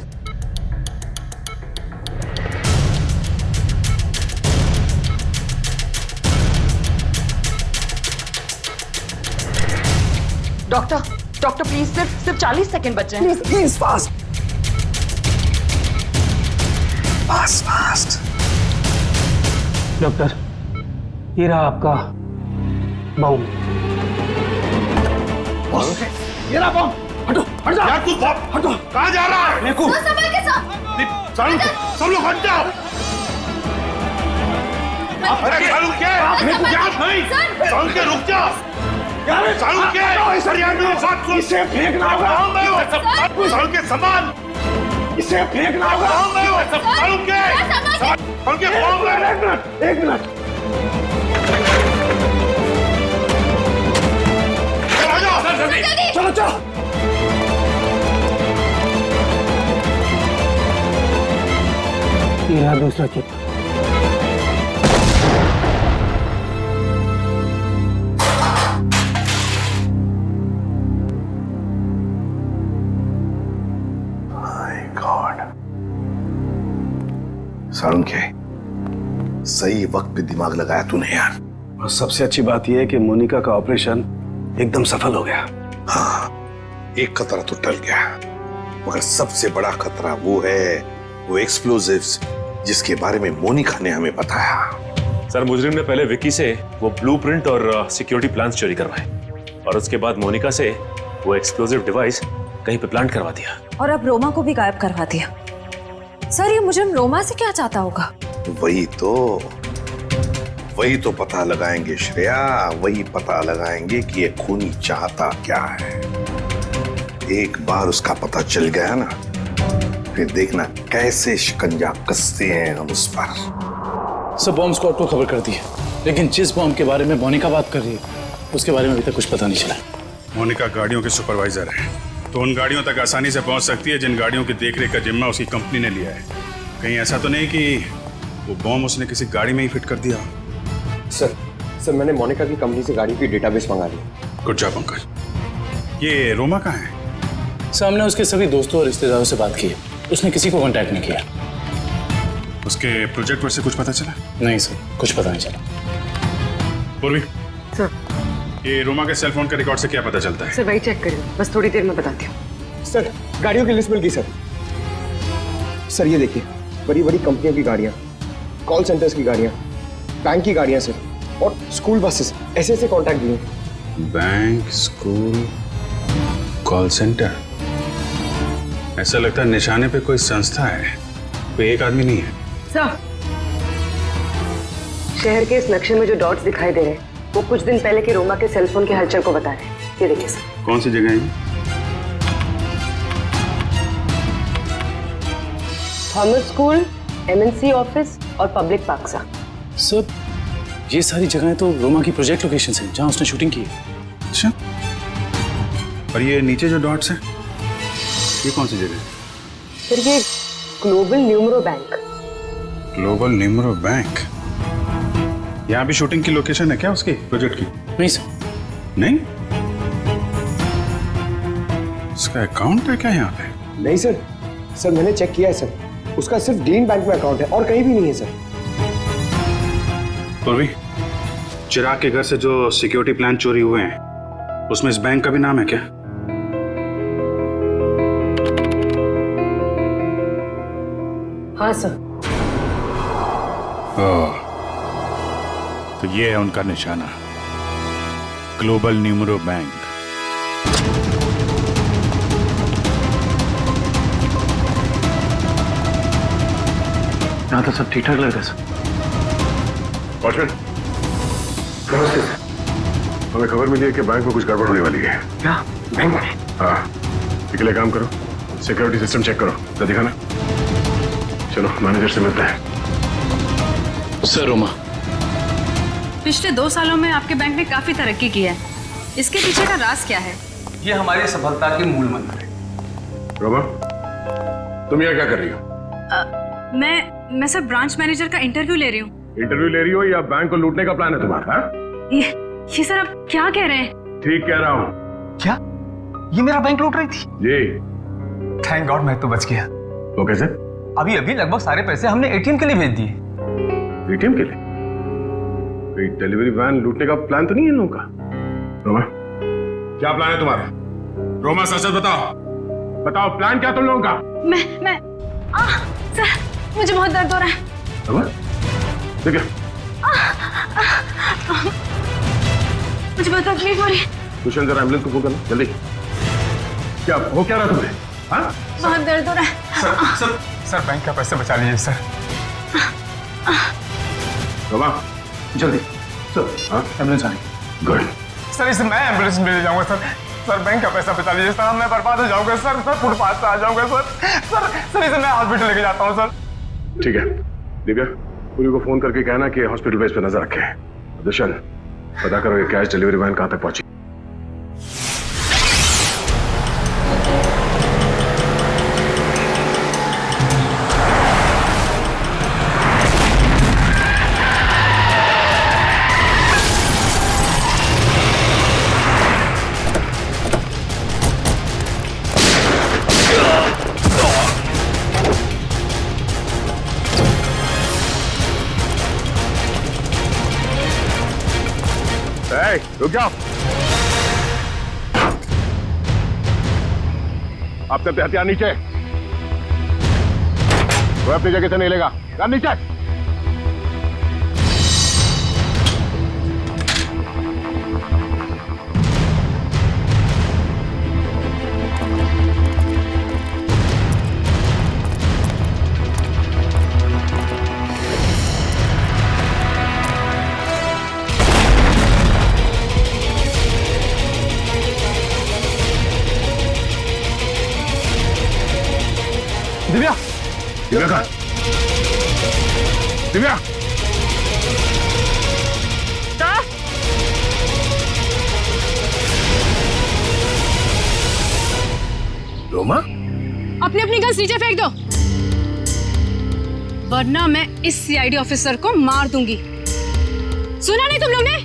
Doctor please सिर्फ 40 सेकंड बचे हैं। Please fast. डॉक्टर, ये रहा आपका बम। ये रहा बम। हट जा यार, तू हटो। कहाँ जा रहा है? संभल के सब लोग हट जाओ। अरे रुक जा। इसे फेंकना होगा। सामान इसे फेंकना होगा। एक मिनट। चलो। ये रहा दूसरा चिप। सालुंके, सही वक्त पे दिमाग लगाया तूने यार। और सबसे अच्छी बात यह है कि मोनिका का ऑपरेशन एकदम सफल हो गया। हाँ, एक खतरा तो टल गया, मगर सबसे बड़ा खतरा वो है, वो एक्सप्लोजिव्स जिसके बारे में मोनिका ने हमें बताया। सर मुजरिम ने पहले विक्की से वो ब्लूप्रिंट और सिक्योरिटी प्लान्स चोरी करवाए और उसके बाद मोनिका से वो एक्सप्लोजिव डिवाइस कहीं पे प्लांट करवा दिया और अब रोमा को भी गायब करवा दिया। सर ये मुजरिम रोमा से क्या चाहता होगा? वही तो पता लगाएंगे श्रेया, वही पता लगाएंगे कि ये खूनी चाहता क्या है। एक बार उसका पता चल गया ना, फिर देखना कैसे शिकंजा कसते हैं हम उस पर। सब बॉम्ब स्क्वाड को खबर कर दी है, लेकिन जिस बॉम्ब के बारे में मोनिका बात कर रही है उसके बारे में अभी तक कुछ पता नहीं चला। मोनिका गाड़ियों के सुपरवाइजर है, तो उन गाड़ियों तक आसानी से पहुंच सकती है जिन गाड़ियों की देखरेख का जिम्मा उसकी कंपनी ने लिया है। कहीं ऐसा तो नहीं कि वो बॉम्ब उसने किसी गाड़ी में ही फिट कर दिया? सर मैंने मोनिका की कंपनी से गाड़ी की डेटाबेस मंगा ली। Good job Pankaj. ये रोमा कहाँ है? सामने उसके सभी दोस्तों और रिश्तेदारों से बात की है, उसने किसी को कांटेक्ट नहीं किया। उसके प्रोजेक्ट पर से कुछ पता चला? नहीं सर, कुछ पता नहीं चला। पूर्वी सर, ये रोमा के सेल फोन के रिकॉर्ड से क्या पता चलता है? सर वही चेक करिए, बस थोड़ी देर में बताती हूँ। सर गाड़ियों की लिस्ट मिल गई सर। सर ये देखिए, बड़ी बड़ी कंपनियों की गाड़ियाँ, कॉल सेंटर्स की गाड़ियाँ, बैंक की गाड़ियाँ सर, और स्कूल बसेस, ऐसे कॉन्टैक्ट दिए। Bank, school, call centre. ऐसा लगता है निशाने पे कोई संस्था है, कोई एक आदमी नहीं है। सर, शहर के इस नक्शे में जो डॉट्स दिखाई दे रहे हैं वो कुछ दिन पहले के रोमा के सेलफोन के हलचल को बता रहे हैं। ये देखिए सर। कौन सी जगह है? थॉमस स्कूल, एमएनसी ऑफिस और पब्लिक पार्क सर ये सारी जगहें तो रोमा की प्रोजेक्ट लोकेशंस हैं जहां उसने शूटिंग की है। अच्छा, और ये नीचे जो डॉट्स हैं ये कौन सी जगह है? सर ये global numero bank. Global numero bank? यहाँ भी शूटिंग की लोकेशन है क्या उसकी प्रोजेक्ट की? नहीं सर। नहीं? उसका अकाउंट है क्या यहाँ पे? नहीं सर, सर मैंने चेक किया है सर, उसका सिर्फ ग्रीन बैंक में अकाउंट है और कहीं भी नहीं है सर। पूर्वी, चिराग के घर से जो सिक्योरिटी प्लान चोरी हुए हैं उसमें इस बैंक का भी नाम है क्या? हाँ सर। ओह, तो ये है उनका निशाना, ग्लोबल न्यूमरो बैंक। यहाँ तो सब ठीक ठाक लग रहा है सर। वॉचमैन, नमस्ते सर। हमें खबर मिली है कि बैंक में कुछ गड़बड़ होने वाली है। क्या बैंक में? हाँ, इसके लिए काम करो, सिक्योरिटी सिस्टम चेक करो, तो दिखाना। चलो मैनेजर से मिलते हैं। सर रोमा, पिछले 2 सालों में आपके बैंक ने काफी तरक्की की है, इसके पीछे का राज क्या है? ये हमारी सफलता के मूल मंत्र है। रोमा, तुम यहाँ क्या कर रही हो? मैं सर ब्रांच मैनेजर का इंटरव्यू ले रही हूँ। इंटरव्यू ले रही हो या बैंक को लूटने का प्लान है तुम्हारा? हाँ? ये सर आप क्या कह रहे हैं? ठीक कह रहा हूँ। क्या ये मेरा बैंक लूट रही थी? जी। थैंक गॉड मैं तो बच गया। वो कैसे? अभी अभी लगभग सारे पैसे हमने एटीएम के लिए भेज दिए। एटीएम के लिए? कोई डिलीवरी वैन लूटने का प्लान तो नहीं है इन लोगों का? रोमा, क्या प्लान है तुम्हारा? रोमा सच बताओ, बताओ प्लान क्या तुम लोगों का? मैं सर, मुझे बहुत दर्द हो रहा है। रोमा, ठीक है। मुझे बहुत तकलीफ हो रही है। कुशन जरा एम्बुलेंस को फोन करना जल्दी। क्या हो क्या रहा तुम्हें? हाँ? बहुत दर्द हो रहा है। सर बैंक का पैसे बचा लीजिए सर। रोमा, जल्दी सर। हाँ, एम्बुलेंस आ गई। गुड। सर इसे मैं एम्बुलेंस में ले जाऊंगा सर बैंक का पैसा बचा लीजिए सर, मैं बर्बाद हो जाऊंगा सर फुटपाथ पे आ जाऊंगा सर इसे मैं हॉस्पिटल लेके जाता हूँ सर। ठीक है, दिव्या पूरी को फोन करके कहना कि हॉस्पिटल बेस पे नजर रखे। दुष्यंत, पता करो ये कैश डिलीवरी वैन कहां तक पहुंची। रुक जाओ, आप सबके हथियार नीचे। वो अपनी जगह से नहीं लेगा, नीचे। दिव्या, रोमा, अपनी अपनी गन्स नीचे फेंक दो, वरना मैं इस सीआईडी ऑफिसर को मार दूंगी। सुना नहीं तुम लोग ने?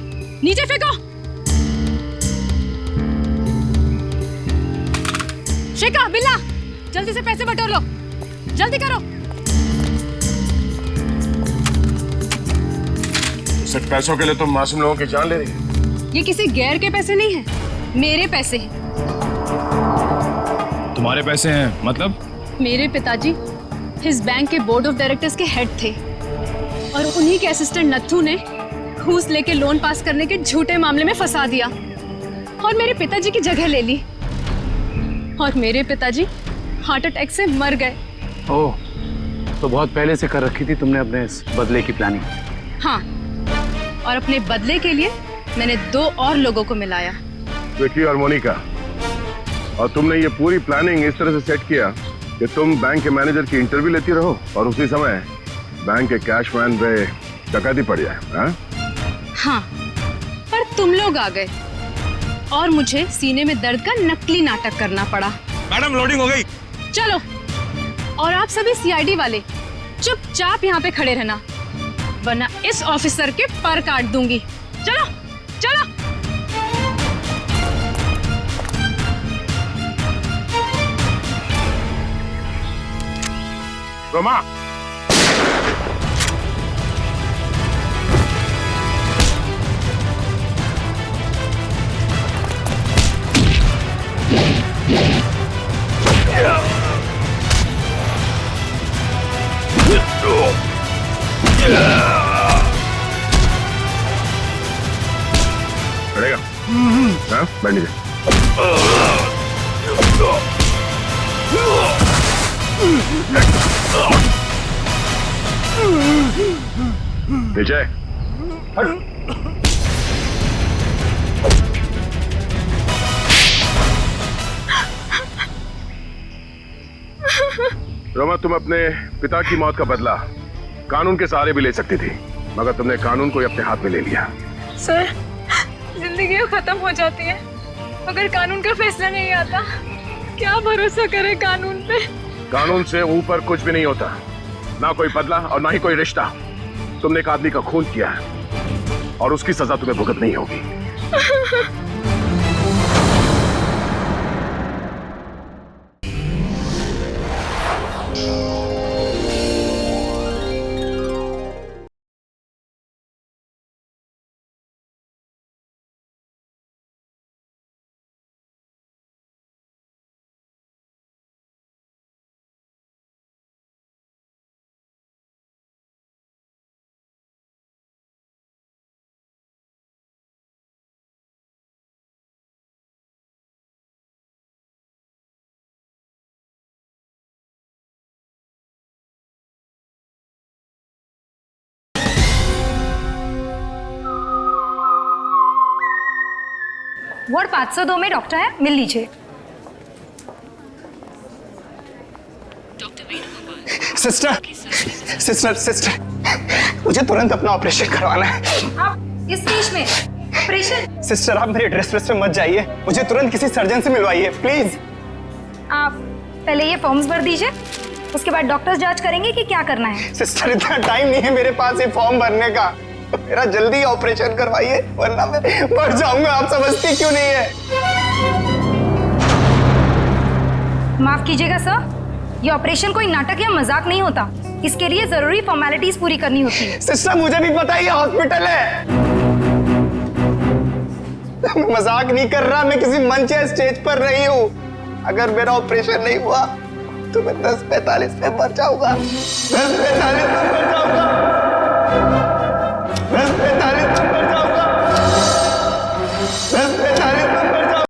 नीचे फेंको। शेखा, बिल्ला, जल्दी से पैसे बटोर लो, जल्दी करो। सिर्फ पैसों के लिए तुम मासूम लोगों की जान ले रही है? ये किसी गैर के पैसे नहीं हैं, मेरे पैसे हैं। तुम्हारे पैसे हैं मतलब? मेरे पिताजी इस बैंक के बोर्ड ऑफ डायरेक्टर्स के हेड थे और उन्हीं के असिस्टेंट नत्थू ने घूस लेके लोन पास करने के झूठे मामले में फंसा दिया और मेरे पिताजी की जगह ले ली और मेरे पिताजी हार्ट अटैक से मर गए। ओह, तो बहुत पहले से कर रखी थी तुमने अपने इस बदले की प्लानिंग? हाँ, और अपने बदले के लिए मैंने 2 और लोगों को मिलाया, विकी और मोनिका। और तुमने ये पूरी प्लानिंग इस तरह से सेट किया कि तुम बैंक के मैनेजर की इंटरव्यू लेती रहो और उसी समय बैंक के कैशमैन पे डकैती पड़ जाए। हाँ, पर तुम लोग आ गए और मुझे सीने में दर्द का नकली नाटक करना पड़ा। मैडम, लोडिंग हो गई। चलो, और आप सभी सीआईडी वाले चुपचाप यहाँ पे खड़े रहना, वरना इस ऑफिसर के पर काट दूंगी। चलो चलो। रोमा, चलेगा? हाँ, बैठ नीचे। नीचे हट। रोमा, तुम अपने पिता की मौत का बदला कानून के सहारे भी ले सकती थी, मगर तुमने कानून को अपने हाथ में ले लिया। सर, जिंदगी खत्म हो जाती है अगर कानून का फैसला नहीं आता। क्या भरोसा करे कानून पे? कानून से ऊपर कुछ भी नहीं होता, ना कोई बदला और ना ही कोई रिश्ता। तुमने एक आदमी का खून किया है और उसकी सजा तुम्हें भुगतनी होगी। वार्ड 502 में डॉक्टर है, मिल लीजिए। सिस्टर, सिस्टर, सिस्टर, मुझे तुरंत अपना ऑपरेशन करवाना है। आप इस बीच में ऑपरेशन? सिस्टर, आप मेरे ड्रेस में मत जाइए, मुझे तुरंत किसी सर्जन से मिलवाइए प्लीज। आप पहले ये फॉर्म्स भर दीजिए, उसके बाद डॉक्टर्स जांच करेंगे कि क्या करना है। सिस्टर, इतना टाइम नहीं है मेरे पास ये फॉर्म भरने का, मेरा जल्दी ऑपरेशन करवाइए वरना मैं मर जाऊंगा। आप समझती क्यों नहीं है? माफ कीजिएगा सर, ये ऑपरेशन कोई नाटक या मजाक नहीं होता, इसके लिए जरूरी फॉर्मेलिटीज पूरी करनी होती है। सिस्टर, मुझे भी पता है ये हॉस्पिटल है, मैं मजाक नहीं कर रहा, मैं किसी मंच या स्टेज पर नहीं हूँ। अगर मेरा ऑपरेशन नहीं हुआ तो मैं 10:45 में मर जाऊंगा, 10:45 में मर जाऊंगा।